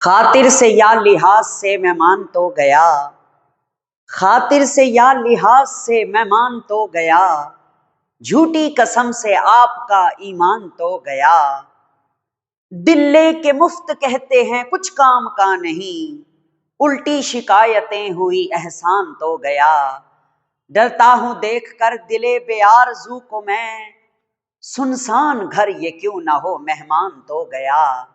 खातिर से या लिहाज से मैं मान तो गया, खातिर से या लिहाज से मैं मान तो गया, झूठी कसम से आपका ईमान तो गया। दिल लेके मुफ्त कहते हैं कुछ काम का नहीं, उल्टी शिकायतें हुई एहसान तो गया। डरता हूं देख कर दिले बेआरज़ू को मैं, सुनसान घर ये क्यों ना हो मेहमान तो गया।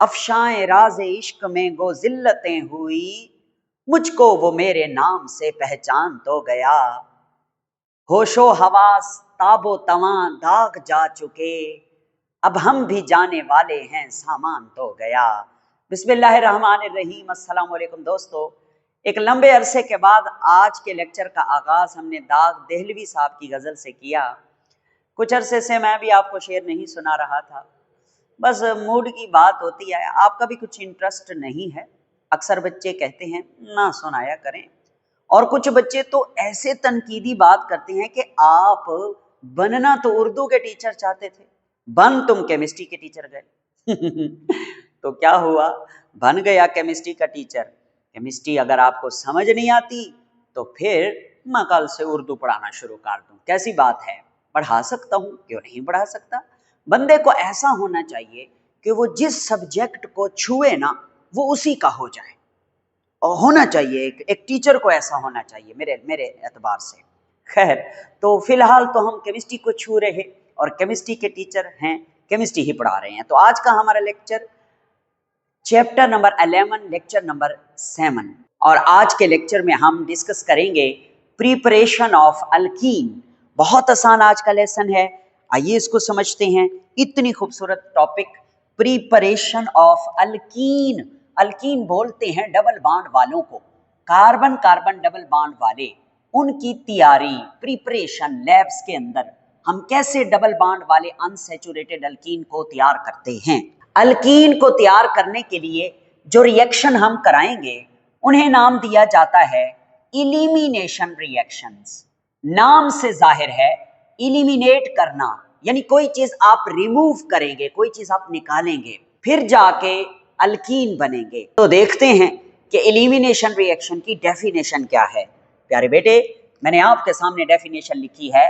अफशाएं राज़े इश्क में गो जिल्लतें हुई, मुझको वो मेरे नाम से पहचान तो गया। होशो हवास ताबो तवां दाग जा चुके, अब हम भी जाने वाले हैं सामान तो गया। बिस्मिल्लाहिर्रहमानिर्रहीम। अस्सलाम वालेकुम दोस्तों, एक लंबे अरसे के बाद आज के लेक्चर का आगाज़ हमने दाग देहलवी साहब की गज़ल से किया। कुछ अरसे से मैं भी आपको शेर नहीं सुना रहा था, बस मूड की बात होती है, आपका भी कुछ इंटरेस्ट नहीं है। अक्सर बच्चे कहते हैं ना सुनाया करें, और कुछ बच्चे तो ऐसे तनकीदी बात करते हैं कि आप बनना तो उर्दू के टीचर चाहते थे, बन तुम केमिस्ट्री के टीचर गए। तो क्या हुआ, बन गया केमिस्ट्री का टीचर। केमिस्ट्री अगर आपको समझ नहीं आती तो फिर मैं कल से उर्दू पढ़ाना शुरू कर दूं। कैसी बात है, पढ़ा सकता हूं, क्यों नहीं पढ़ा सकता। बंदे को ऐसा होना चाहिए कि वो जिस सब्जेक्ट को छुए ना वो उसी का हो जाए, और होना चाहिए एक टीचर को ऐसा होना चाहिए मेरे मेरे एतबार से। खैर, तो फिलहाल तो हम केमिस्ट्री को छू रहे और केमिस्ट्री के टीचर हैं, केमिस्ट्री ही पढ़ा रहे हैं। तो आज का हमारा lecture chapter number 11 lecture number 7, और आज के लेक्चर में हम डिस्कस करेंगे प्रिपरेशन ऑफ अल्कीन। बहुत आसान आज का लेसन है, आइए इसको समझते हैं। इतनी खूबसूरत topic, preparation of alkyne. Alkyne बोलते हैं डबल बॉन्ड वालों को, कार्बन कार्बन डबल बॉन्ड वाले, उनकी तैयारी प्रिपरेशन लैब्स के अंदर हम कैसे डबल बॉन्ड वाले अनसैचुरेटेड अल्कीन को तैयार करते हैं। अल्कीन को तैयार करने के लिए जो रिएक्शन हम कराएंगे उन्हें नाम दिया जाता है इलिमिनेशन रिएक्शंस। नाम से जाहिर है इलिमिनेट करना, यानी कोई चीज आप रिमूव करेंगे, कोई चीज आप निकालेंगे, फिर जाके अल्कीन बनेंगे। तो देखते हैं कि एलिमिनेशन रिएक्शन की डेफिनेशन क्या है। प्यारे बेटे, मैंने आपके सामने डेफिनेशन लिखी है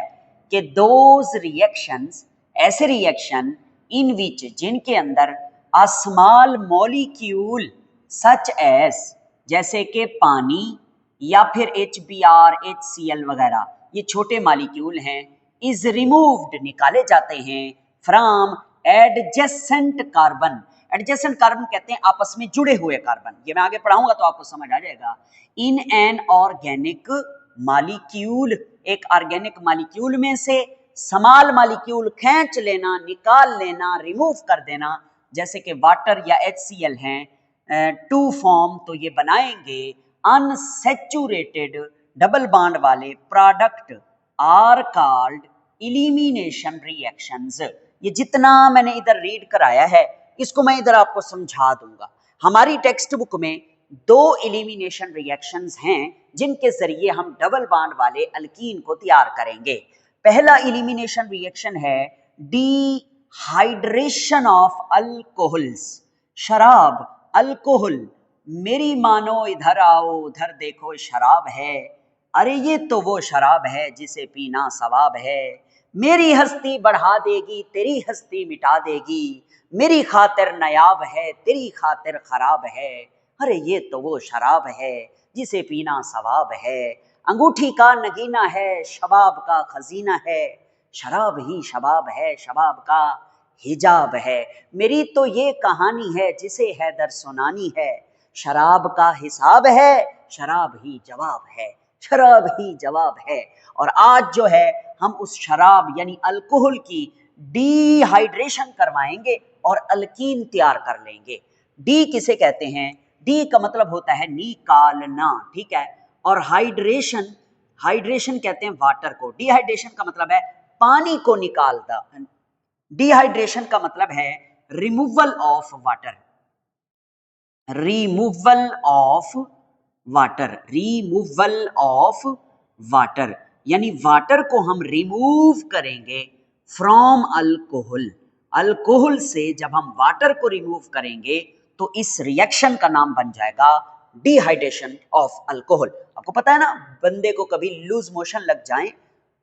कि दोज रिएक्शंस, ऐसे रिएक्शन इन विच, जिनके अंदर a small molecule such as, जैसे कि पानी या फिर HBr HCl वगैरह, ये छोटे मॉलिक्यूल हैं, इज रिमूव्ड, निकाले जाते हैं, from adjacent carbon. Adjacent carbon कहते हैं आपस में जुड़े हुए कार्बन, ये मैं आगे पढ़ाऊंगा तो आपको समझ आ जाएगा। इन एन ऑर्गेनिक मॉलिक्यूल, एक ऑर्गेनिक मॉलिक्यूल में से स्मॉल मॉलिक्यूल खींच लेना, निकाल लेना, रिमूव कर देना, जैसे कि वाटर या HCl हैं, टू फॉर्म, तो ये बनाएंगे अनसैचुरेटेड डबल बॉन्ड वाले product are called elimination reactions. ये जितना मैंने इधर रीड कराया है इसको मैं इधर आपको समझा दूंगा। हमारी टेक्स्ट बुक में दो इलिमिनेशन रिएक्शंस हैं जिनके जरिए हम डबल बॉन्ड वाले अल्कीन को तैयार करेंगे। पहला इलिमिनेशन रिएक्शन है डिहाइड्रेशन ऑफ अल्कोहल्स। शराब, अल्कोहल, मेरी मानो इधर आओ उधर देखो शराब है, अरे ये तो वो शराब है जिसे पीना सवाब है, मेरी हस्ती बढ़ा देगी तेरी हस्ती मिटा देगी, मेरी खातिर नायाब है तेरी खातिर खराब है, अरे ये तो वो शराब है जिसे पीना सवाब है, अंगूठी का नगीना है शबाब का खजीना है, शराब ही शबाब है शबाब का हिजाब है, मेरी तो ये कहानी है जिसे हैदर सुनानी है, शराब का हिसाब है शराब ही जवाब है, शराब ही जवाब है। और आज जो है हम उस शराब यानी अल्कोहल की डिहाइड्रेशन करवाएंगे और अल्कीन तैयार कर लेंगे। डी किसे कहते हैं? डी का मतलब होता है निकालना, ठीक है। और हाइड्रेशन, हाइड्रेशन कहते हैं वाटर को, डिहाइड्रेशन का मतलब है पानी को निकालना, डिहाइड्रेशन का मतलब है removal of water, removal of water, removal of water, यानी वाटर को हम रिमूव करेंगे फ्रॉम अल्कोहल। अल्कोहल से जब हम वाटर को रिमूव करेंगे तो इस रिएक्शन का नाम बन जाएगा डिहाइड्रेशन ऑफ अल्कोहल। आपको पता है ना, बंदे को कभी लूज मोशन लग जाए,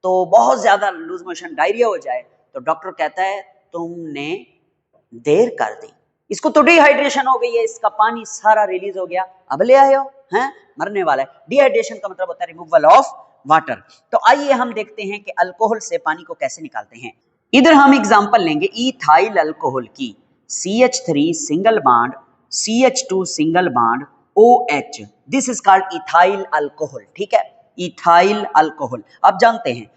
तो बहुत ज्यादा लूज मोशन, डायरिया हो जाए, तो डॉक्टर कहता है तुमने देर कर दी, इसको तो डिहाइड्रेशन हो गई है, इसका पानी सारा रिलीज हो गया, अब ले आए हो, हैं मरने वाला है। डिहाइड्रेशन का मतलब होता है रिमूवल ऑफ वाटर। तो आइए हम देखते हैं कि अल्कोहल से पानी को कैसे निकालते हैं। इधर हम एग्जांपल लेंगे इथाइल अल्कोहल की, CH3 single bond CH2 single bond OH, this is called ethyl alcohol. ठीक है, इथाइल अल्कोहल। अब जानते हैं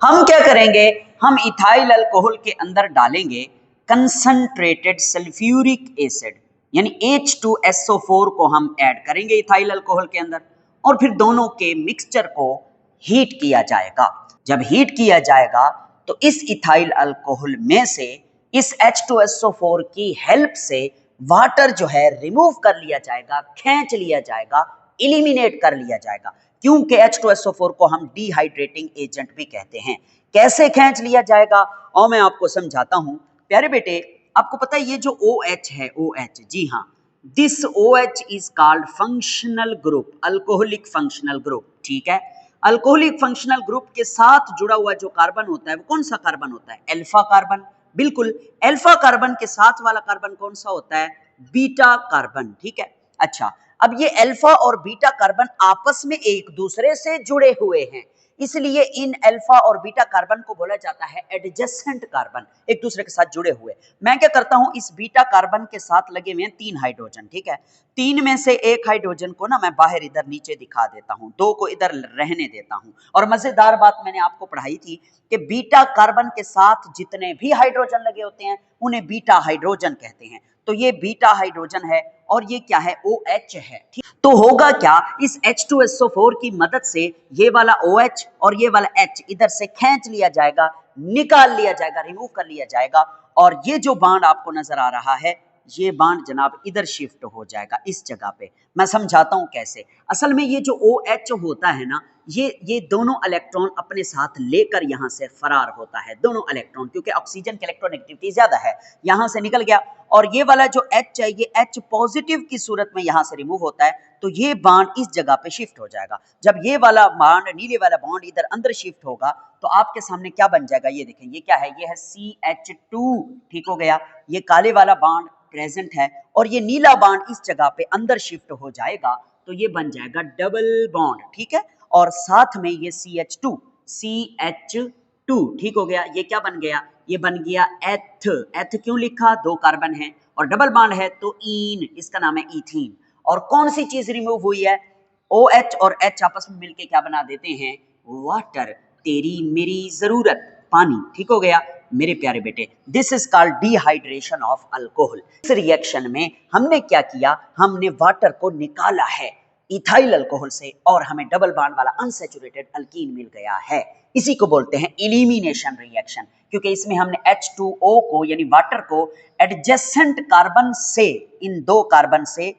हम क्या करेंगे, हम इथाइल अल्कोहल के अंदर डालेंगे कंसंट्रेटेड सल्फ्यूरिक एसिड, यानी H2SO4 को हम ऐड करेंगे इथाइल अल्कोहल के अंदर, और फिर दोनों के मिक्सचर को हीट किया जाएगा। जब हीट किया जाएगा तो इस इथाइल अल्कोहल में से इस H2SO4 की हेल्प से वाटर जो है रिमूव कर लिया जाएगा, खींच लिया जाएगा, इलिमिनेट कर लिया जाएगा, क्योंकि H2SO4 को हम डिहाइड्रेटिंग एजेंट भी कहते हैं। कैसे खींच लिया जाएगा और मैं आपको समझाता हूं। प्यारे बेटे, आपको पता है ये जो OH है, OH, जी हाँ, this OH is called functional group, alcoholic functional group. ठीक है, अल्कोहलिक फंक्शनल ग्रुप के साथ जुड़ा हुआ जो कार्बन होता है वो कौन सा कार्बन होता है? Alpha carbon. बिल्कुल, अल्फा कार्बन के साथ वाला कार्बन कौन सा होता है? Beta carbon. ठीक है, अच्छा, अब ये अल्फा और बीटा कार्बन आपस में एक दूसरे से जुड़े हुए हैं, इसलिए इन अल्फा और बीटा कार्बन को बोला जाता है एडजेसेंट कार्बन, एक दूसरे के साथ जुड़े हुए। मैं क्या करता हूं, इस बीटा कार्बन के साथ लगे हुए 3 हाइड्रोजन, ठीक है, 3 में से एक हाइड्रोजन को ना मैं बाहर इधर नीचे दिखा देता हूं, 2 को इधर रहने देता हूं। और मजेदार बात मैंने आपको पढ़ाई थी कि बीटा कार्बन के साथ जितने भी हाइड्रोजन लगे होते हैं उन्हें बीटा हाइड्रोजन कहते हैं। तो ये बीटा हाइड्रोजन है और ये क्या है? OH है। ठीक, तो होगा क्या, इस H2SO4 की मदद से ये वाला OH और ये वाला H इधर से खींच लिया जाएगा, निकाल लिया जाएगा, रिमूव कर लिया जाएगा, और ये जो बॉन्ड आपको नजर आ रहा है ये बॉन्ड जनाब इधर शिफ्ट हो जाएगा इस जगह पे। मैं समझाता हूं कैसे। असल में ये जो OH होता है ना, ये दोनों इलेक्ट्रॉन अपने साथ लेकर यहां से फरार होता है, दोनों इलेक्ट्रॉन, क्योंकि ऑक्सीजन की इलेक्ट्रोनेगेटिविटी ज्यादा है, यहां से निकल गया, और ये वाला जो H है ये H पॉजिटिव की सूरत में यहां से रिमूव होता है, तो ये बॉन्ड इस जगह पे शिफ्ट हो जाएगा। जब ये वाला बॉन्ड, नीले वाला बॉन्ड इधर अंदर शिफ्ट होगा तो आपके सामने क्या बन जाएगा, ये देखें, ये क्या है? ये है CH2। ठीक हो गया, ये काले वाला बॉन्ड प्रेजेंट है और ये नीला बॉन्ड इस जगह पे अंदर शिफ्ट हो जाएगा, तो ये बन जाएगा डबल बॉन्ड। ठीक है, और साथ में ये CH2, ठीक हो गया, ये क्या बन गया? ये बन गया एथ। एथ क्यों लिखा? 2 कार्बन है और डबल बॉन्ड है तो ईन, इसका नाम है इथीन। और कौन सी चीज रिमूव हुई है? OH और H आपस में मिलके क्या बना देते हैं? वाटर, तेरी मेरी जरूरत, पानी। ठीक हो गया मेरे प्यारे बेटे, this is called dehydration of alcohol. इस रिएक्शन में हमने क्या किया, हमने वाटर को निकाला है इथाइल अल्कोहल से और हमें डबल बॉन्ड वाला अनसैचुरेटेड अल्कीन मिल गया है। इसी को बोलते हैं एलिमिनेशन रिएक्शन, क्योंकि इसमें हमने H2O को यानी वाटर को एडजेसेंट कार्बन से, इन 2 कार्बन से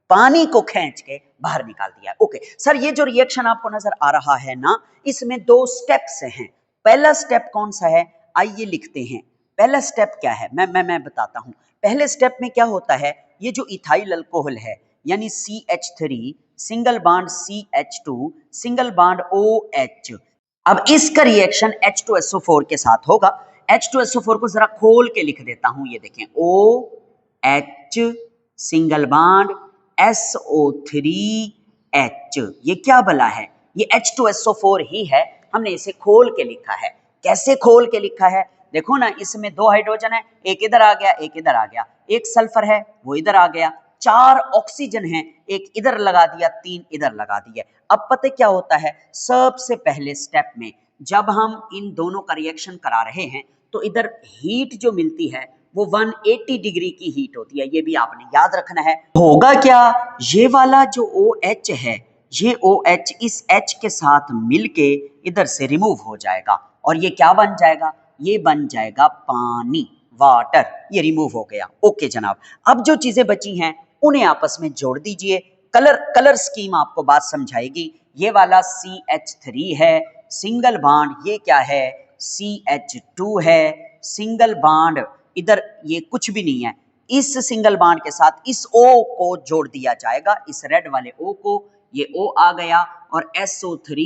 पानी को खींच के बाहर निकाल दिया। ओके सर, ये जो रिएक्शन आपको नजर आ रहा है ना, इसमें 2 स्टेप्स हैं। पहला स्टेप कौन सा है? आइए लिखते हैं। पहला स्टेप क्या है, मैं बताता हूं। पहले स्टेप में क्या होता है, ये जो इथाइल अल्कोहल है यानी CH3 single bond CH2 single bond OH, अब इसका रिएक्शन H2SO4 के साथ होगा। H2SO4 को जरा खोल के लिख देता हूं, ये देखें, OH सिंगल बॉन्ड SO3H, ये क्या भला है? ये H2SO4 ही है, हमने इसे खोल के लिखा है। कैसे खोल के लिखा है? देखो ना, इसमें 2 हाइड्रोजन है, एक इधर आ गया, एक इधर आ गया, एक सल्फर है वो इधर आ गया, 4 ऑक्सीजन है, एक इधर लगा दिया, 3 इधर लगा दिए। अब पता क्या होता है, सबसे पहले स्टेप में जब हम इन दोनों का रिएक्शन करा रहे हैं तो इधर हीट जो मिलती है वो 180 डिग्री की हीट होती है, ये भी आपने याद रखना है। होगा क्या, ये वाला जो OH है, ये OH इस H के साथ मिलके इधर से रिमूव हो जाएगा और ये क्या बन जाएगा? ये बन जाएगा पानी, वाटर, ये रिमूव हो गया। ओके जनाब, अब जो चीजें बची हैं उन्हें आपस में जोड़ दीजिए। कलर स्कीम आपको बात समझाएगी। ये वाला CH3 है सिंगल बॉन्ड, ये क्या है? CH2 है सिंगल बॉन्ड, इधर ये कुछ भी नहीं है, इस सिंगल बॉन्ड के साथ इस O को जोड़ दिया जाएगा, इस रेड वाले O को, ये O आ गया, और SO3,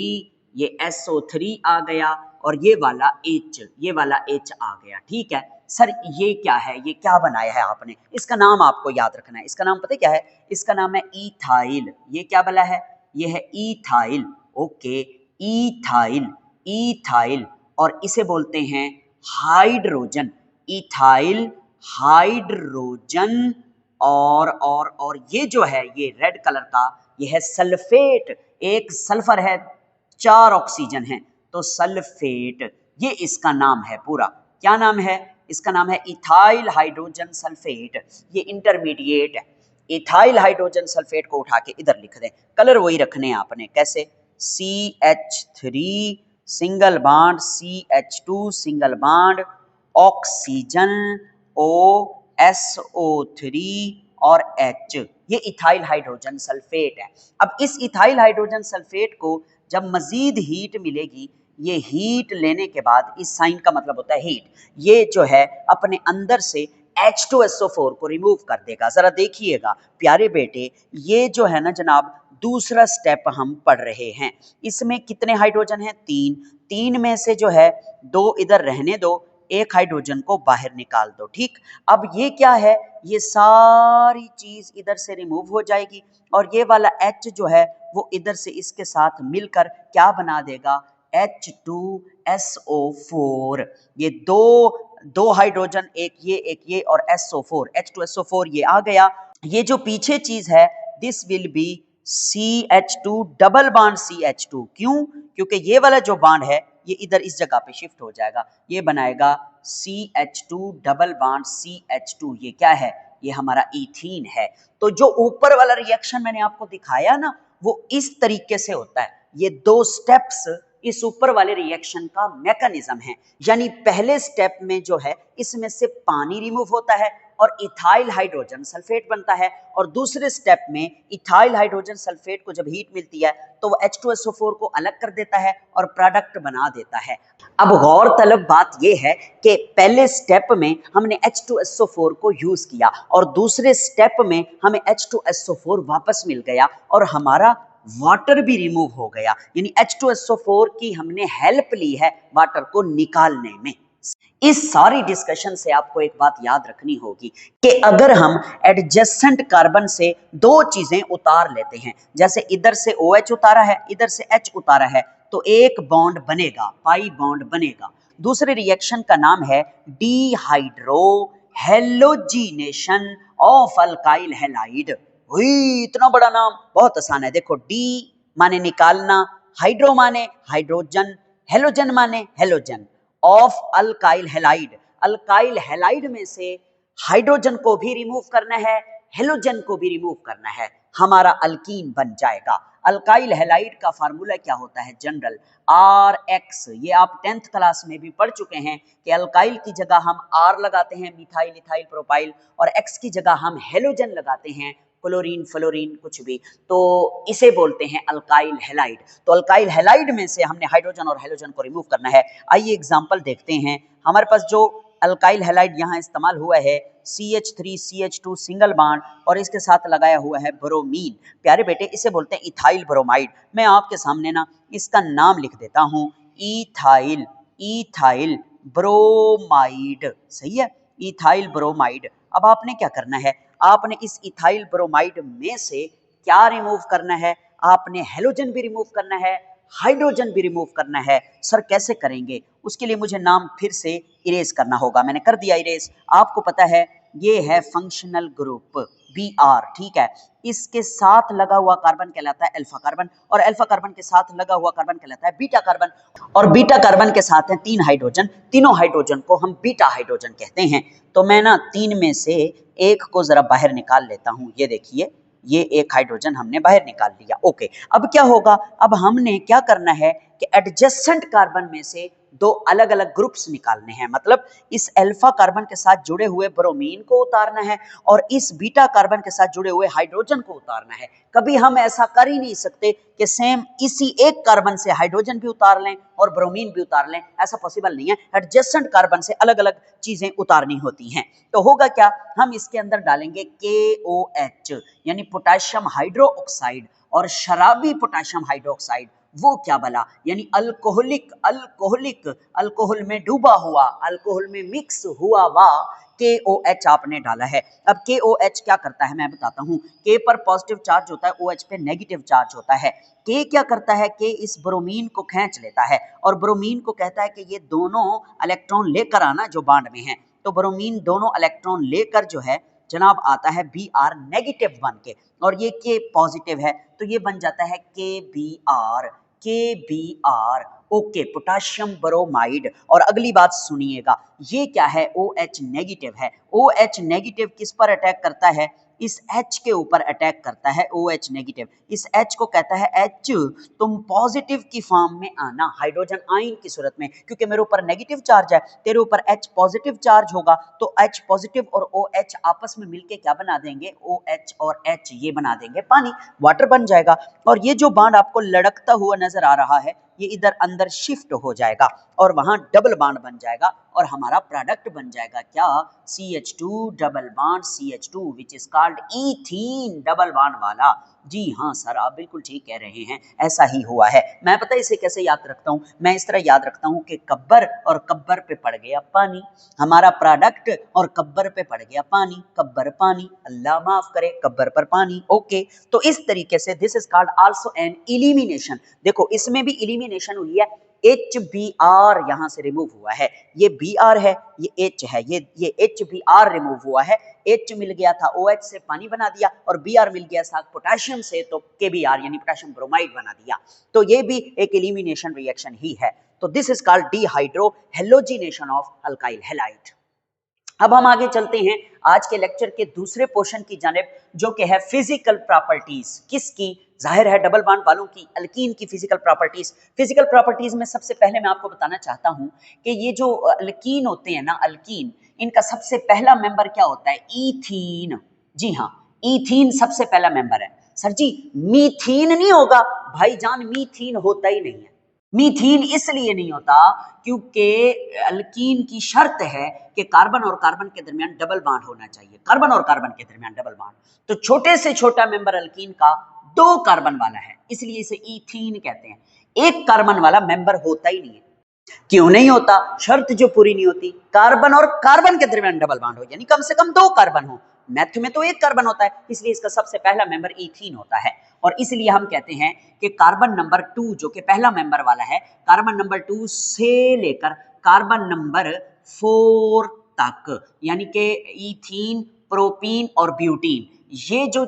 ये SO3 आ गया, और ये वाला H आ गया। ठीक है सर, ये क्या है, ये क्या बनाया है आपने, इसका नाम आपको याद रखना है। इसका नाम पता है क्या है, इसका नाम है इथाइल। ये क्या बना है, ये है इथाइल। ओके, इथाइल, इथाइल, और इसे बोलते हैं हाइड्रोजन, इथाइल हाइड्रोजन। और ये जो है, ये रेड कलर का, ये है सल्फेट। एक सल्फर है, 4 ऑक्सीजन है, तो सल्फेट, ये इसका नाम है पूरा। क्या नाम है, इसका नाम है इथाइल हाइड्रोजन सल्फेट। ये इंटरमीडिएट है। इथाइल हाइड्रोजन सल्फेट को उठा के इधर लिख दें, कलर वही रखने हैं आपने। कैसे, CH3 single bond, CH2 single bond, oxygen, OSO3 और H, ये इथाइल हाइड्रोजन सल्फेट है। अब इस इथाइल हाइड्रोजन सल्फेट को जब मजीद हीट मिलेगी, ये हीट लेने के बाद, इस साइन का मतलब होता है हीट, ये जो है अपने अंदर से H2SO4 को रिमूव कर देगा। जरा देखिएगा प्यारे बेटे, ये जो है ना जनाब, दूसरा स्टेप हम पढ़ रहे हैं। इसमें कितने हाइड्रोजन हैं, 3। 3 में से जो है 2 इधर रहने दो, एक हाइड्रोजन को बाहर निकाल दो। ठीक, अब ये क्या है, ये सारी चीज इधर से रिमूव हो जाएगी, और ये वाला H जो है वो इधर से इसके साथ मिलकर क्या बना देगा, H2SO4। ये दो हाइड्रोजन, एक ये और SO4, H2SO4 ये आ गया। ये जो पीछे चीज है, this will be CH2 double bond CH2। क्यों, क्योंकि ये वाला जो बॉन्ड है ये इधर इस जगह पे शिफ्ट हो जाएगा, ये बनाएगा CH2 डबल बॉन्ड CH2। ये क्या है, ये हमारा इथीन है। तो जो ऊपर वाला रिएक्शन मैंने आपको दिखाया ना, वो इस तरीके से होता है। ये 2 स्टेप्स इस ऊपर वाले रिएक्शन का मैकेनिज्म है। यानी पहले स्टेप में जो है, इसमें से पानी रिमूव होता है और इथाइल हाइड्रोजन सल्फेट बनता है, और दूसरे स्टेप में इथाइल हाइड्रोजन सल्फेट को जब हीट मिलती है तो वो H2SO4 को अलग कर देता है और प्रोडक्ट बना देता है। अब गौरतलब बात यह है कि पहले स्टेप में हमने H2SO4 को यूज किया, और दूसरे स्टेप में हमें H2SO4 वापस मिल गया, और हमारा वाटर भी रिमूव हो गया। यानी H2SO4 की हमने हेल्प ली है वाटर को निकालने में। इस सारी डिस्कशन से आपको एक बात याद रखनी होगी कि अगर हम एडजेसेंट कार्बन से 2 चीजें उतार लेते हैं, जैसे इधर से OH उतारा है, इधर से H उतारा है, तो एक बॉन्ड बनेगा, पाई बॉन्ड बनेगा। दूसरे रिएक्शन का नाम है dehydro halogenation of alkyl halide. इतना बड़ा नाम, बहुत आसान है। देखो, डी माने निकालना, हाइड्रो माने हाइड्रोजन, हेलोजन माने halogen, of alkyl halide. Alkyl halide में से हाइड्रोजन को भी रिमूव करना है, हेलोजन को भी रिमूव करना है, हमारा अल्कीन बन जाएगा। अल्काइल हैलाइड का फार्मूला क्या होता है, जनरल RX। ये आप 10th क्लास में भी पढ़ चुके हैं कि अल्काइल की जगह हम R लगाते हैं, मिथाइल इथाइल प्रोपाइल, और X की जगह हम हेलोजन लगाते हैं, क्लोरीन फ्लोरीन कुछ भी, तो इसे बोलते हैं अल्काइल हैलाइड। तो अल्काइल हैलाइड में से हमने हाइड्रोजन और हेलोजन को रिमूव करना है। आइए एग्जांपल देखते हैं। हमारे पास जो अल्काइल हैलाइड यहाँ इस्तेमाल हुआ है, CH3 CH2 सिंगल बॉन्ड, और इसके साथ लगाया हुआ है ब्रोमीन। प्यारे बेटे, इसे बोलते हैं इथाइल ब्रोमाइड। मैं आपके सामने ना इसका नाम लिख देता हूँ, इथाइल, इथाइल ब्रोमाइड। सही है, इथाइल ब्रोमाइड। अब आपने क्या करना है, आपने इस इथाइल ब्रोमाइड में से क्या रिमूव करना है, आपने हेलोजन भी रिमूव करना है, हाइड्रोजन भी रिमूव करना है। सर कैसे करेंगे, उसके लिए मुझे नाम फिर से इरेज करना होगा। मैंने कर दिया इरेज। आपको पता है ये है फंक्शनल ग्रुप Br। ठीक है, इसके साथ लगा हुआ कार्बन कहलाता है अल्फा कार्बन, और अल्फा कार्बन के साथ लगा हुआ कार्बन कहलाता है बीटा कार्बन, और बीटा कार्बन के साथ हैं 3 हाइड्रोजन। तीनों हाइड्रोजन को हम बीटा हाइड्रोजन कहते हैं। तो मैं ना 3 में से एक को जरा बाहर निकाल लेता हूं। ये देखिए, ये एक हाइड्रोजन हमने बाहर निकाल लिया। ओके, अब क्या होगा, अब हमने क्या करना है कि कि एडजेसेंट कार्बन में से दो अलग अलग ग्रुप्स निकालने हैं, मतलब इस अल्फा कार्बन के साथ जुड़े हुए ब्रोमीन को उतारना है और इस बीटा कार्बन के साथ जुड़े हुए हाइड्रोजन को उतारना है। कभी हम ऐसा कर ही नहीं सकते कि सेम इसी एक कार्बन से हाइड्रोजन भी उतार लें और ब्रोमीन भी उतार लें, ऐसा पॉसिबल नहीं है। एडजेसेंट कार्बन से अलग अलग चीजें उतारनी होती हैं। तो होगा क्या, हम इसके अंदर डालेंगे KOH यानी पोटेशियम हाइड्रोक्साइड और शराबी पोटेशियम हाइड्रोक्साइड, वो क्या भला, यानी अल्कोहलिक अल्कोहल में डूबा हुआ, अल्कोहल में मिक्स हुआ हुआ KOH आपने डाला है। अब KOH क्या करता है मैं बताता हूं। K पर पॉजिटिव चार्ज होता है, OH पे नेगेटिव चार्ज होता है। K क्या करता है, K इस ब्रोमीन को खींच लेता है और ब्रोमीन को कहता है कि ये दोनों इलेक्ट्रॉन लेकर आना जो बॉन्ड में है। तो ब्रोमीन दोनों इलेक्ट्रॉन लेकर जो है जनाब आता है Br नेगेटिव बन के, और ये K पॉजिटिव है तो ये बन जाता है KBr ओके, पोटेशियम ब्रोमाइड। और अगली बात सुनिएगा, ये क्या है, OH नेगेटिव है। OH नेगेटिव किस पर अटैक करता है, इस H के ऊपर अटैक करता है OH नेगेटिव। इस H को कहता है H तुम पॉजिटिव की फॉर्म में आना, हाइड्रोजन आयन की सूरत में, क्योंकि मेरे ऊपर नेगेटिव चार्ज है, तेरे ऊपर H पॉजिटिव चार्ज होगा, तो H पॉजिटिव और OH आपस में मिलके क्या बना देंगे, OH और H ये बना देंगे पानी, वाटर बन जाएगा। और ये जो बॉन्ड आपको लड़कता हुआ नजर आ रहा है ये इधर अंदर शिफ्ट हो जाएगा और वहां डबल बॉन्ड बन जाएगा और हमारा प्रोडक्ट बन जाएगा क्या, CH2 double bond CH2 which is called ethene double bond वाला। जी हाँ सर, आप बिल्कुल ठीक कह रहे हैं, ऐसा ही हुआ है। मैं पता है इसे कैसे याद रखता हूँ, मैं इस तरह याद रखता हूँ कि कब्बर और कब्बर पे पड़ गया पानी, हमारा प्रोडक्ट और कब्बर पे पड़ गया पानी, कब्बर पानी, अल्लाह माफ करे, कब्बर पर पानी। ओके, तो इस तरीके से this is called also an elimination. देखो इसमें भी इलिमिनेशन हुई है, HBr यहां से रिमूव हुआ है, ये Br है, ये H है, ये HBr रिमूव हुआ है, H मिल गया था OH से पानी बना दिया और Br मिल गया था पोटेशियम से तो KBr यानी पोटेशियम ब्रोमाइड बना दिया। तो ये भी एक एलिमिनेशन रिएक्शन ही है। तो this is called dehydro halogenation of alkyl halide. अब हम आगे चलते हैं आज के लेक्चर के दूसरे पोर्शन की जानिब, जो कि है फिजिकल प्रॉपर्टीज। किसकी, जाहिर है डबल बॉन्ड वालों की, अल्कीन की फिजिकल प्रॉपर्टीज। फिजिकल प्रॉपर्टीज में सबसे पहले मैं आपको बताना चाहता हूं कि ये जो अल्कीन होते हैं ना, अल्कीन, इनका सबसे पहला मेंबर क्या होता है, ईथीन। जी हाँ, ईथीन सबसे पहला मेंबर है। सर जी मीथीन नहीं होगा, भाईजान मीथीन होता ही नहीं है। मीथीन इसलिए नहीं होता क्योंकि अल्कीन की शर्त है कि कार्बन और कार्बन के दरमियान डबल बॉन्ड होना चाहिए, कार्बन और कार्बन के दरमियान डबल बॉन्ड। तो छोटे से छोटा मेंबर अल्कीन का 2 कार्बन वाला है, इसलिए इसे ईथीन कहते हैं। 1 कार्बन वाला मेंबर होता ही नहीं है। क्यों नहीं होता, शर्त जो पूरी नहीं होती, कार्बन और कार्बन के दरमियान डबल बॉन्ड हो, यानी कम से कम 2 कार्बन हो। मैथ में तो 1 कार्बन होता है, इसलिए इसका सबसे पहला मेंबर ईथीन होता है। और इसलिए हम कहते हैं कि कार्बन नंबर 2 जो कि पहला मेंबर वाला है, कार्बन नंबर 2 से लेकर कार्बन नंबर 4 तक, यानी कि ईथीन, प्रोपीन और ब्यूटीन, ये जो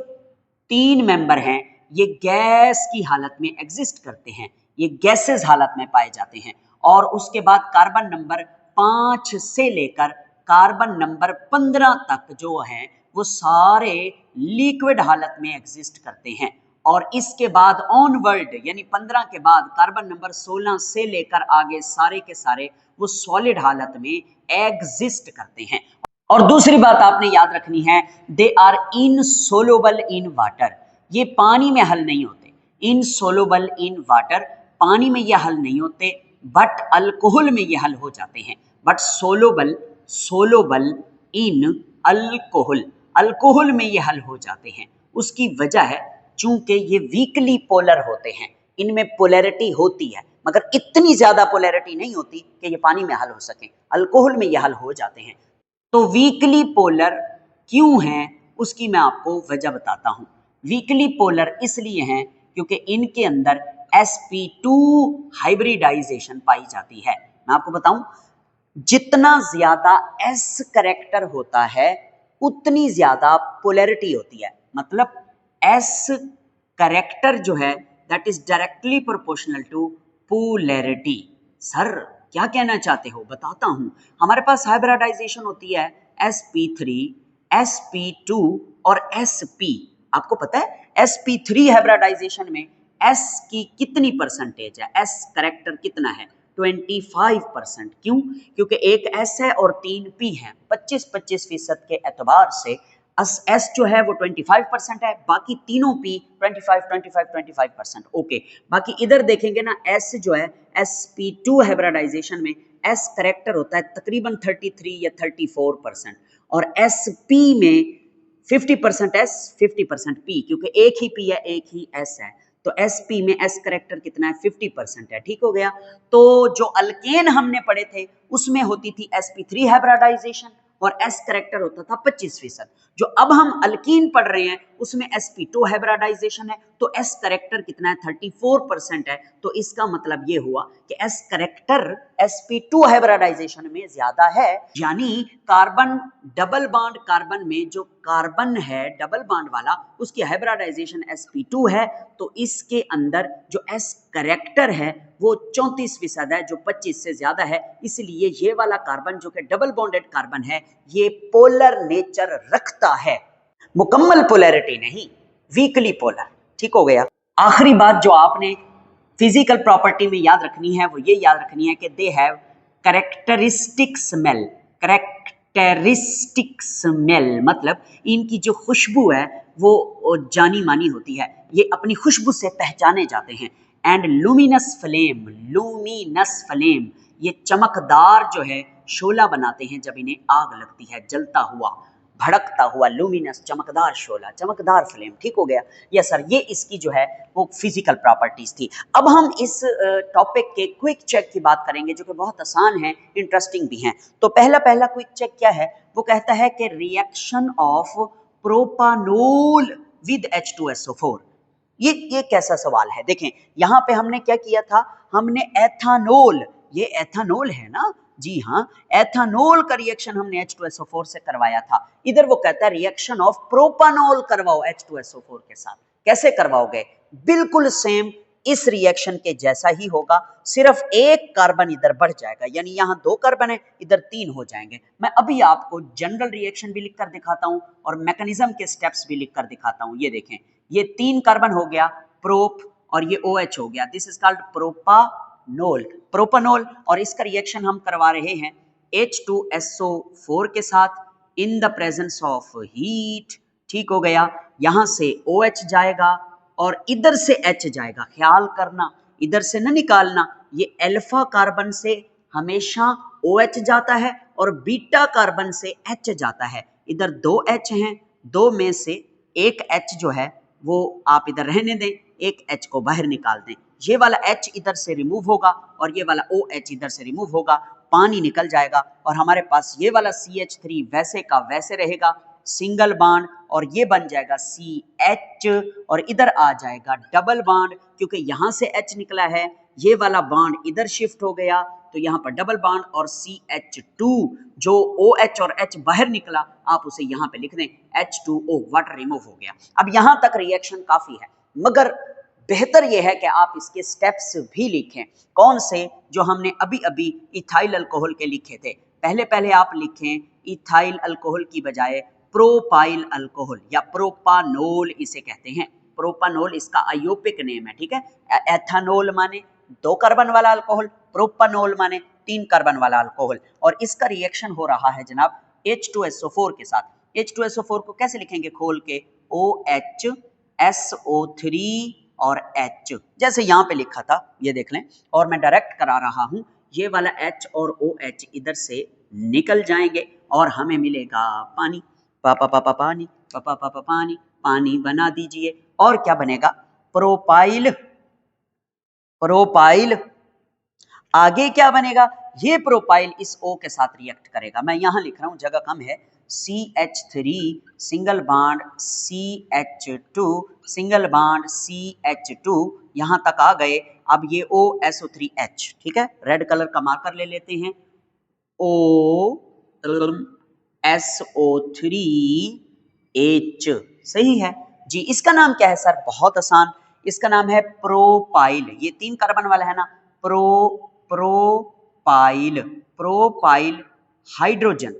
3 मेंबर हैं ये गैस की हालत में एग्जिस्ट करते हैं, ये गैसेस हालत में पाए जाते हैं। और उसके बाद कार्बन नंबर 5 से लेकर कार्बन नंबर 15 तक जो है वो सारे लिक्विड हालत में एग्जिस्ट करते हैं। और इसके बाद ऑनवर्ड यानी 15 के बाद कार्बन नंबर 16 से लेकर आगे सारे के सारे वो सॉलिड हालत में एग्जिस्ट करते हैं। और दूसरी बात आपने याद रखनी है, they are insoluble in water, ये पानी में हल नहीं होते। इनसोल्युबल इन वाटर, पानी में ये हल नहीं होते, बट अल्कोहल में ये हल हो जाते हैं। But soluble in alcohol, alcohol में ये हल हो जाते हैं। उसकी वजह है चूंकि ये वीकली पोलर होते हैं, इनमें पोलैरिटी होती है मगर इतनी ज्यादा पोलैरिटी नहीं होती कि ये पानी में हल हो सके, अल्कोहल में ये हल हो जाते हैं। तो वीकली पोलर क्यों हैं उसकी मैं आपको वजह बताता हूं। वीकली पोलर इसलिए हैं क्योंकि इनके अंदर sp2 हाइब्रिडाइजेशन पाई जाती है। मैं आपको बताऊं, जितना ज्यादा s कैरेक्टर होता है उतनी ज्यादा पोलैरिटी होती है। मतलब s कैरेक्टर जो है that is directly proportional to polarity. Sir क्या कहना चाहते हो, बताता हूं। हमारे पास हाइब्रिडाइजेशन होती है sp3, sp2 और sp। आपको पता है sp3 हाइब्रिडाइजेशन में एस की कितनी परसेंटेज है, एस करेक्टर कितना है, 25%। क्यों? क्योंकि एक एस है और 3 पी है। 25% के एतबार से एस जो है वो 25% है, बाकी तीनों पी 25%। ओके, बाकी इधर देखेंगे ना, एस जो है sp2 हाइब्रिडाइजेशन में एस करेक्टर होता है तकरीबन 33 या 34%, और sp में 50% एस 50% पी, क्योंकि एक ही पी है एक ही एस है, तो sp में एस करेक्टर कितना है, 50% है। ठीक हो गया। तो जो अल्केन हमने पढ़े थे उसमें होती थी sp3 हाइब्रिडाइजेशन और एस करेक्टर होता था 25%। जो अब हम अल्कीन पढ़ रहे हैं उसमें sp2 हाइब्रिडाइजेशन है, तो एस करेक्टर कितना है, 34% है। तो इसका मतलब ये हुआ कि एस करेक्टर sp2 हाइब्रिडाइजेशन में ज्यादा है, यानी कार्बन डबल बॉन्ड कार्बन में जो कार्बन है डबल बॉन्ड वाला उसकी हाइब्रिडाइजेशन sp2 है, तो इसके अंदर जो एस करेक्टर है वो 34% है, जो 25 से ज्यादा है। इसलिए ये वाला कार्बन जो कि डबल बॉन्डेड कार्बन है ये पोलर नेचर रखता है, मुकम्मल पोलैरिटी नहीं, वीकली पोलर। ठीक हो गया। आखिरी बात जो आपने फिजिकल प्रॉपर्टी में याद रखनी है वो ये याद रखनी है कि they have characteristic smell. Characteristic smell मतलब इनकी जो खुशबू है वो जानी मानी होती है, ये अपनी खुशबू से पहचाने जाते हैं। And luminous flame, luminous flame, ये चमकदार जो है शोला बनाते हैं जब इन्हें आग लगती है, जलता हुआ भड़कता हुआ लूमिनस चमकदार शोला, चमकदार फ्लेम। ठीक हो गया। यस सर, ये इसकी जो है वो फिजिकल प्रॉपर्टीज थी। अब हम इस टॉपिक के क्विक चेक की बात करेंगे जो कि बहुत आसान है, इंटरेस्टिंग भी हैं। तो पहला क्विक चेक क्या है, वो कहता है कि reaction of propanol with H2SO4। ये कैसा सवाल है, देखें यहां पे हमने क्या किया था, हमने एथानोल, ये एथानोल है ना, जी हाँ, एथानोल का रिएक्शन हमने H2SO4 से करवाया था। इधर वो कहता है रिएक्शन ऑफ प्रोपानोल करवाओ H2SO4 के साथ। कैसे करवाओगे? बिल्कुल सेम इस रिएक्शन के जैसा ही होगा, सिर्फ एक कार्बन इधर बढ़ जाएगा, यानी यहां 2 कार्बन है, इधर 3 हो जाएंगे। मैं अभी आपको जनरल रिएक्शन भी लिखकर दिखाता हूं और मैकेनिज्म के स्टेप्स भी लिखकर दिखाता हूं। ये देखें, ये 3 कार्बन हो गया प्रोप और ये OH हो गया, this is called propanol, propanol. और इसका रिएक्शन हम करवा रहे हैं H2SO4 के साथ in the presence of heat. ठीक हो गया। यहां से OH जाएगा और इधर से H जाएगा, ख्याल करना इधर से न निकालना, ये अल्फा कार्बन से हमेशा OH जाता है और बीटा कार्बन से H जाता है। इधर 2 H हैं, 2 में से एक H जो है वो आप इधर रहने दें, एक H को बाहर निकाल दें। ये वाला H इधर से रिमूव होगा और ये वाला OH इधर से रिमूव होगा, पानी निकल जाएगा और हमारे पास ये वाला CH3 वैसे का वैसे रहेगा, सिंगल बॉन्ड, और ये बन जाएगा CH और इधर आ जाएगा डबल बॉन्ड, क्योंकि यहां से H निकला है, ये वाला बॉन्ड इधर शिफ्ट हो गया तो यहां पर डबल बॉन्ड और CH2, जो OH और H बाहर निकला आप उसे यहां पे लिख दें H2O, वाटर रिमूव हो गया। अब यहां तक रिएक्शन काफी है, मगर बेहतर यह है कि आप इसके स्टेप्स भी लिखें। कौन से? जो हमने अभी अभी इथाइल अल्कोहल के लिखे थे। पहले आप लिखें इथाइल अल्कोहल की बजाय प्रोपाइल अल्कोहल या प्रोपानोल इसे कहते हैं। प्रोपानोल इसका आयोपिक नेम है, ठीक है। एथानोल माने 2 कार्बन वाला अल्कोहल, प्रोपानोल माने 3 कार्बन वाला अल्कोहल, और इसका रिएक्शन हो रहा है जनाब H2SO4 के साथ। H2SO4 को कैसे लिखेंगे खोल के, OH SO3 और H, जैसे यहां पे लिखा था ये देख लें, और मैं डायरेक्ट करा रहा हूं, ये वाला H और OH इधर से निकल जाएंगे और हमें मिलेगा पानी। पानी, पानी, पानी बना दीजिए, और क्या बनेगा? Propyl, propyl. आगे क्या बनेगा? ये प्रोपाइल इस O के साथ रिएक्ट करेगा, मैं यहां लिख रहा हूं जगह कम है, CH3 single bond CH2 single bond CH2, यहां तक आ गए। अब ये OSO3H, ठीक है, रेड कलर का मार्कर ले लेते हैं, OSO3H, सही है जी। इसका नाम क्या है सर? बहुत आसान, इसका नाम है प्रोपाइल। ये 3 कार्बन वाला है ना, प्रोपाइल, प्रोपाइल हाइड्रोजन,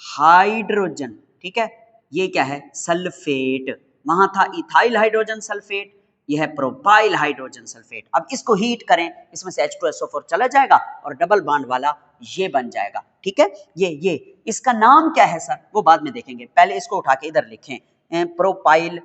हाइड्रोजन, ठीक है। ये क्या है? सल्फेट। वहां था इथाइल हाइड्रोजन सल्फेट, ये है प्रोपाइल हाइड्रोजन सल्फेट। अब इसको हीट करें, इसमें से H2SO4 चला जाएगा और डबल बॉन्ड वाला ये बन जाएगा। ठीक है, ये इसका नाम क्या है सर, वो बाद में देखेंगे, पहले इसको उठा के इधर लिखें, प्रोपाइल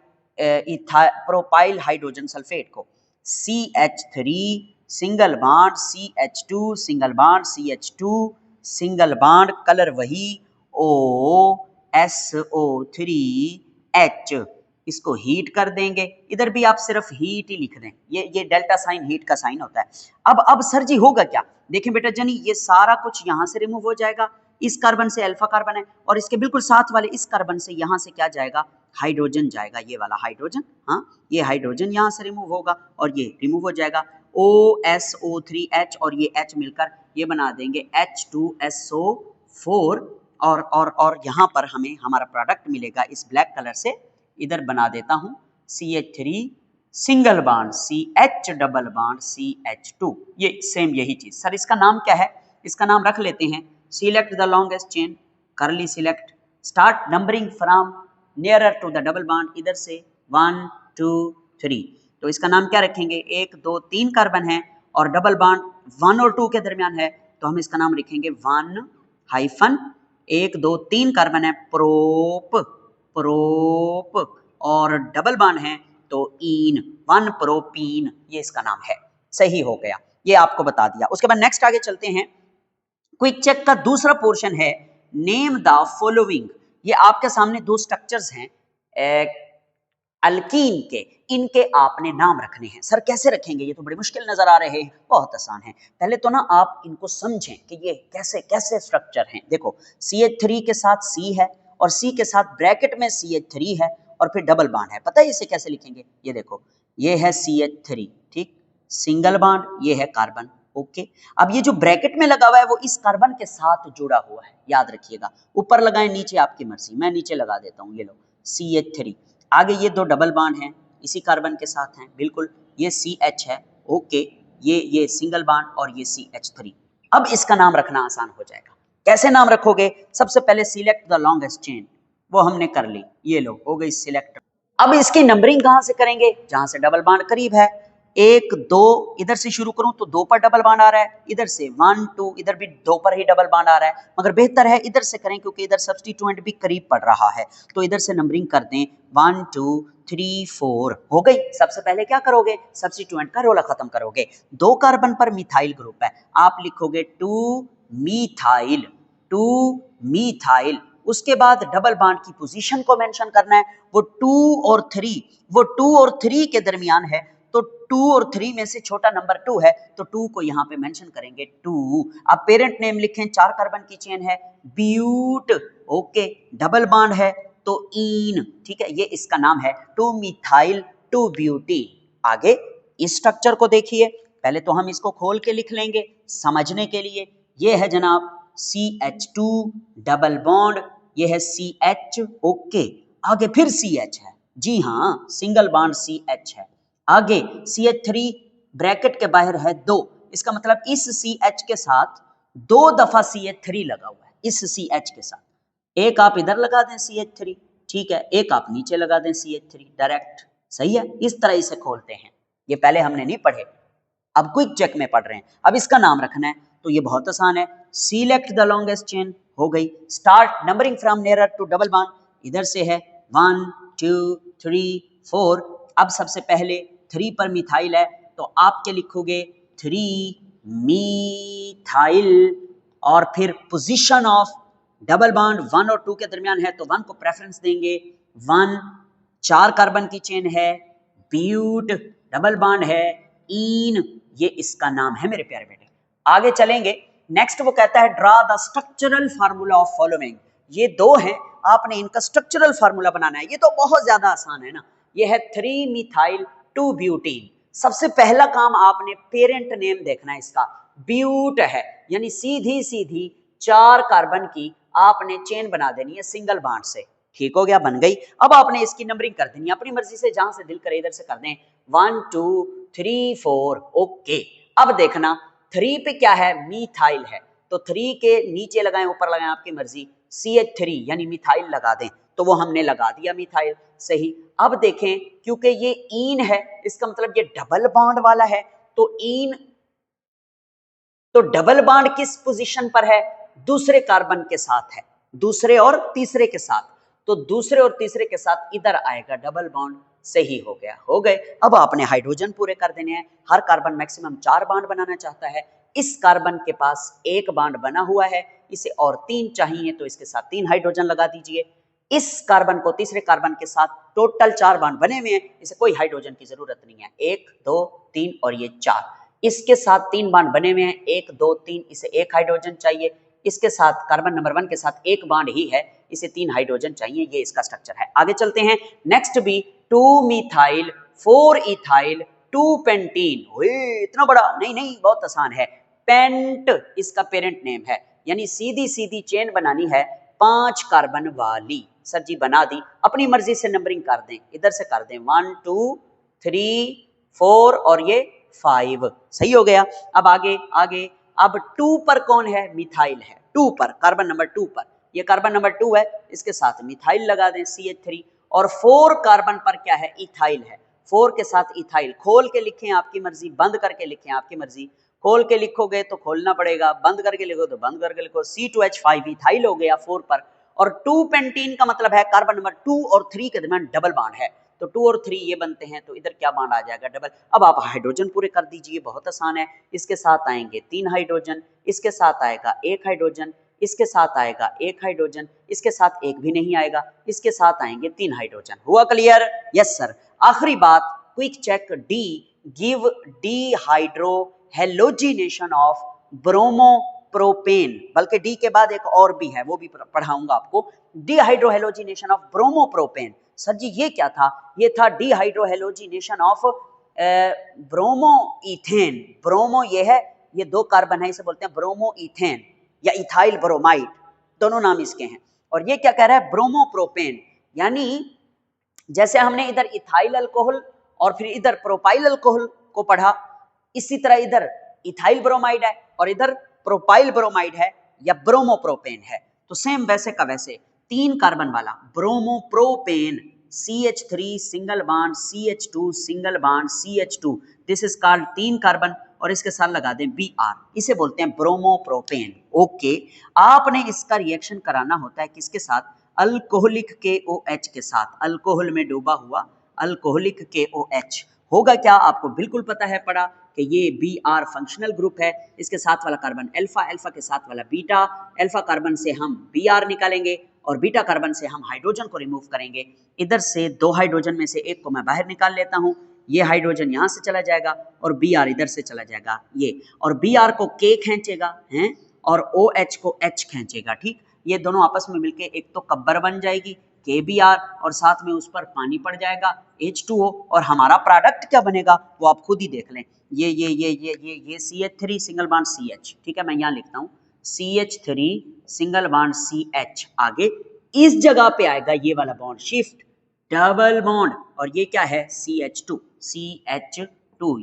हाइड्रोजन सल्फेट को CH3 single bond CH2 single bond CH2 single bond, colour वही OSO3H, इसको हीट कर देंगे। इधर भी आप सिर्फ हीट ही लिख दें, ये डेल्टा साइन हीट का साइन होता है। अब सर जी होगा क्या, देखें बेटा जनी, ये सारा कुछ यहां से रिमूव हो जाएगा, इस कार्बन से अल्फा कार्बन है और इसके बिल्कुल साथ वाले इस कार्बन से यहां से क्या जाएगा, हाइड्रोजन जाएगा, ये वाला हाइड्रोजन, हाँ ये हाइड्रोजन यहां से रिमूव होगा और ये रिमूव हो जाएगा OSO3H और ये H मिलकर ये बना देंगे H2SO4 और यहाँ पर हमें हमारा प्रोडक्ट मिलेगा इस ब्लैक कलर से। इधर बना देता हूँ CH3 single bond CH double bond CH2, ये सेम यही चीज। सर इसका नाम क्या है, इसका नाम रख लेते हैं सिलेक्ट द लॉन्गेस्ट चेन, करली select, start numbering from nearer to the double bond, इधर से 1 2 3। तो इसका नाम क्या रखेंगे, 1 2 3 कार्बन है और डबल बॉन्ड 1 और 2 के दरमियान है, तो हम इसका नाम लिखेंगे 1 हाइफन 1 2 3 कार्बन है, प्रोप और डबल बॉन्ड है तो इन 1 प्रोपीन, ये इसका नाम है। सही हो गया, ये आपको बता दिया। उसके बाद नेक्स्ट आगे चलते हैं, क्विक चेक का दूसरा पोर्शन है नेम द फॉलोइंग। ये आपके सामने दो स्ट्रक्चर्स हैं अल्कीन के, इनके आपने नाम रखने हैं। सर कैसे रखेंगे, ये तो बड़ी मुश्किल नजर आ रहे हैं, बहुत आसान है। पहले तो ना आप इनको समझें कि ये कैसे कैसे स्ट्रक्चर हैं। देखो CH3 के साथ C है और C के साथ ब्रैकेट में CH3 है और फिर डबल बॉन्ड है। पता है इसे कैसे लिखेंगे, ये देखो ये है CH3, ठीक, सिंगल बॉन्ड, ये है कार्बन, ओके। अब ये जो ब्रैकेट में लगा हुआ है वो इस कार्बन के साथ जुड़ा हुआ है, याद रखिएगा। ऊपर लगाएं नीचे आपकी मर्जी, मैं नीचे लगा देता हूँ, ये लो CH3। आगे ये दो डबल बॉन्ड हैं इसी कार्बन के साथ हैं, बिल्कुल, ये CH है, ओके, ये सिंगल बॉन्ड और ये CH3। अब इसका नाम रखना आसान हो जाएगा। कैसे नाम रखोगे, सबसे पहले सिलेक्ट द लॉन्गेस्ट चेन, वो हमने कर ली, ये लो हो गई सिलेक्ट। अब इसकी नंबरिंग कहां से करेंगे, जहां से डबल बॉन्ड करीब है, 1 2 इधर से शुरू करूं तो 2 पर डबल बॉन्ड आ रहा है, इधर से 1 2 इधर भी 2 पर ही डबल बॉन्ड आ रहा है, मगर बेहतर है इधर से करें क्योंकि इधर सब्स्टिट्यूएंट भी करीब पड़ रहा है, तो इधर से नंबरिंग कर दें 1 2 3 4 हो गई। सबसे पहले क्या करोगे, सब्स्टिट्यूएंट का रोला खत्म करोगे। 2 कार्बन पर मिथाइल ग्रुप है, आप लिखोगे 2 मिथाइल, उसके बाद डबल बॉन्ड की पोजीशन को मेंशन करना है, वो 2 और 3 के दरमियान है, तो 2 और 3 में से छोटा नंबर 2 है, तो 2 को यहां पे मेंशन करेंगे 2। अब पेरेंट नेम लिखें, 4 कार्बन की चेन है, ब्यूट, ओके, डबल बॉन्ड है तो इन, ठीक है, ये इसका नाम है 2 मिथाइल 2 ब्यूटीन। आगे इस स्ट्रक्चर को देखिए, पहले तो हम इसको खोल के लिख लेंगे समझने के लिए। ये है जनाब CH2 डबल बॉन्ड, ये है CH, ओके, आगे फिर CH है, जी हाँ सिंगल बॉन्ड CH है, आगे CH3 ब्रैकेट के बाहर है 2, इसका मतलब इस CH के साथ 2 दफा CH3 लगा हुआ है, इस CH के साथ। एक आप इधर लगा दें CH3, ठीक है, एक आप नीचे लगा दें CH3 डायरेक्ट, सही है। इस तरह इसे खोलते हैं, ये पहले हमने नहीं पढ़े, अब क्विक चेक में पढ़ रहे हैं। अब इसका नाम रखना है तो ये बहुत आसान है, सिलेक्ट द लॉन्गेस्ट चेन हो गई, start numbering from nearer to double bond, इधर से है 1 2 3 4। अब सबसे पहले 3 पर मिथाइल है तो आप क्या लिखोगे, 3 मिथाइल, और फिर पोजीशन ऑफ डबल बॉन्ड 1 और 2 के दरमियान है तो 1 को प्रेफरेंस देंगे, 1, 4 कार्बन की चेन है, ब्यूट, डबल बॉन्ड है, इन, ये इसका नाम है मेरे प्यारे बेटे। आगे चलेंगे, नेक्स्ट वो कहता है draw the structural formula of following. ये 2 हैं, आपने इनका स्ट्रक्चरल फार्मूला बनाना है, ये तो बहुत ज्यादा आसान है ना। ये है 3 मिथाइल 2 ब्यूटीन। सबसे पहला काम आपने पेरेंट नेम देखना है, इसका ब्यूट है, यानी सीधी सीधी 4 कार्बन की आपने चेन बना देनी है सिंगल बॉन्ड से, ठीक हो गया, बन गई। अब आपने इसकी नंबरिंग कर देनी है अपनी मर्जी से, जहां से दिल करे इधर से कर दें 1 2 3 4, ओके। अब देखना 3 पे क्या है, मिथाइल है, तो 3 के नीचे लगाएं ऊपर लगाएं आपकी मर्जी, CH3 यानी मिथाइल लगा दें, तो वो हमने लगा दिया मिथाइल, सही। अब देखें क्योंकि ये ईन है, इसका मतलब ये डबल बॉन्ड वाला है, तो ईन, तो डबल बॉन्ड किस पोजीशन पर है? दूसरे कार्बन के साथ है, दूसरे और तीसरे के साथ, तो दूसरे और तीसरे के साथ इधर आएगा डबल बॉन्ड, सही हो गया, हो गए। अब आपने हाइड्रोजन पूरे कर देने हैं। हर कार्बन मैक्सिमम 4 बॉन्ड बनाना चाहता है, इस कार्बन के पास 1 बॉन्ड बना हुआ है, इसे और 3 चाहिए तो इसके साथ 3 हाइड्रोजन लगा दीजिए। इस कार्बन को तीसरे कार्बन के साथ टोटल 4 बॉन्ड बने हुए हैं, इसे कोई हाइड्रोजन की जरूरत नहीं है, 1 2 3 और ये 4। इसके साथ 3 बॉन्ड बने हुए हैं, 1 2 3, इसे 1 हाइड्रोजन चाहिए। इसके साथ कार्बन नंबर 1 के साथ 1 बॉन्ड ही है, इसे 3 हाइड्रोजन चाहिए, ये इसका स्ट्रक्चर है। आगे चलते हैं, next be 2 methyl 4 ethyl 2 pentene. इतना बड़ा नहीं, नहीं बहुत आसान है। पेंट इसका पेरेंट नेम है, यानी सीधी सीधी चेन बनानी है 5 कार्बन वाली। सर जी बना दी, अपनी मर्जी से नंबरिंग कर दें, इधर से कर दें 1 2 3 4 और ये 5, सही हो गया। अब आगे आगे, अब 2 पर कौन है? मिथाइल है, 2 पर, कार्बन नंबर 2 पर, ये कार्बन नंबर 2 है, इसके साथ मिथाइल लगा दें CH3। और 4 कार्बन पर क्या है? इथाइल है, 4 के साथ इथाइल। खोल के लिखें आपकी मर्जी, बंद करके लिखें आपकी मर्जी, खोल के लिखोगे तो खोलना पड़ेगा, बंद करके लिखो तो बंद करके लिखो। C2H5 इथाइल हो गया 4 पर। और 2 पेंटीन का मतलब है कार्बन नंबर 2 और 3 के दरमियान डबल बॉन्ड है, तो 2 और 3 ये बनते हैं, तो इधर क्या बॉन्ड आ जाएगा? डबल। अब आप हाइड्रोजन पूरे कर दीजिए, बहुत आसान है। इसके साथ आएंगे 3 हाइड्रोजन, इसके साथ आएगा 1 हाइड्रोजन, इसके साथ आएगा 1 हाइड्रोजन, इसके साथ 1 भी नहीं आएगा, इसके साथ आएंगे 3 हाइड्रोजन। हुआ क्लियर? Yes sir. आखिरी बात, quick check d, give dehydrohalogenation of bromopropane, बल्कि डी के बाद एक और भी है, वो भी पढ़ाऊंगा आपको। Dehydrohalogenation of bromopropane. सर जी ये क्या था? ये था डिहाइड्रोहेलोजिनेशन ऑफ ब्रोमोइथेन। ब्रोमो ये है, ये 2 कार्बन है, इसे बोलते हैं ब्रोमोइथेन या इथाइल ब्रोमाइड, दोनों नाम इसके हैं। और ये क्या कह रहा है? ब्रोमोप्रोपेन, यानी जैसे हमने इधर इथाइल अल्कोहल और फिर इधर प्रोपाइल अल्कोहल को पढ़ा, इसी तरह इधर इथाइल ब्रोमाइड है और इधर प्रोपाइल ब्रोमाइड है या ब्रोमोप्रोपेन है, तो सेम वैसे का वैसे 3 कार्बन वाला bromopropane, CH3 single bond CH2 single bond CH2, this is called 3 carbon, और इसके साथ लगा दें Br, इसे बोलते हैं ब्रोमोप्रोपेन। ओके, आपने इसका रिएक्शन कराना होता है किसके साथ? अल्कोहलिक KOH के साथ, अल्कोहल में डूबा हुआ अल्कोहलिक KOH। होगा क्या? आपको बिल्कुल पता है, पढ़ा कि ये Br फंक्शनल ग्रुप है, इसके साथ वाला कार्बन अल्फा, अल्फा के साथ वाला बीटा, अल्फा कार्बन से हम Br निकालेंगे और बीटा कार्बन से हम हाइड्रोजन को रिमूव करेंगे। इधर से 2 हाइड्रोजन में से एक को मैं बाहर निकाल लेता हूँ, ये हाइड्रोजन यहाँ से चला जाएगा और Br इधर से चला जाएगा ये, और Br को K खींचेगा हैं और OH को H खींचेगा, ठीक। ये दोनों आपस में मिलके एक तो कब्बर बन जाएगी KBr और साथ में उस पर पानी पड़ जाएगा H2O, और हमारा प्रोडक्ट क्या बनेगा वो आप खुद ही देख लें। ये CH3 सिंगल बॉन्ड CH, ठीक है, मैं यहाँ लिखता हूँ CH3 सिंगल बॉन्ड CH। आगे इस जगह पे आएगा ये वाला बॉन्ड शिफ्ट डबल बॉन्ड, और ये क्या है? CH2,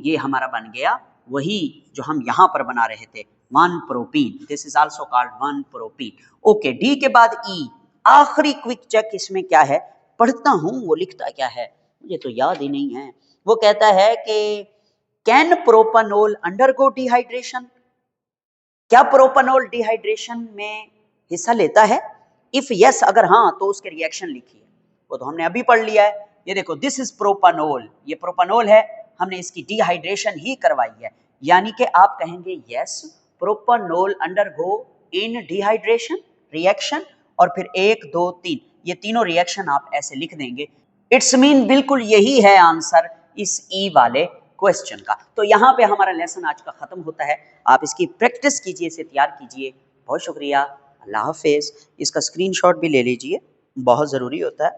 ये हमारा बन गया वही जो हम यहाँ पर बना रहे थे, 1 propene. This is also called 1 propene. Okay, D के बाद E, आखिरी क्विक चेक इसमें क्या है? पढ़ता हूं वो लिखता क्या है, मुझे तो याद ही नहीं है। वो कहता है कि कैन प्रोपानोल अंडरगो डिहाइड्रेशन? क्या प्रोपानोल डिहाइड्रेशन में हिस्सा लेता है? इफ यस, अगर हाँ तो उसके रिएक्शन लिखिए, वो तो हमने अभी पढ़ लिया है। ये देखो, दिस इज प्रोपानोल, ये प्रोपानोल है, हमने इसकी डिहाइड्रेशन ही करवाई है, यानी कि आप कहेंगे yes propanol undergo in dehydration reaction, और फिर 1 2 3 ये तीनों रिएक्शन आप ऐसे लिख देंगे। इट्स मीन बिल्कुल यही है आंसर इस ई वाले क्वेश्चन का। तो यहाँ पे हमारा लेसन आज का खत्म होता है। आप इसकी प्रैक्टिस कीजिए, इसे तैयार कीजिए। बहुत शुक्रिया, अल्लाह हाफिज। इसका स्क्रीनशॉट भी ले लीजिए, बहुत ज़रूरी होता है।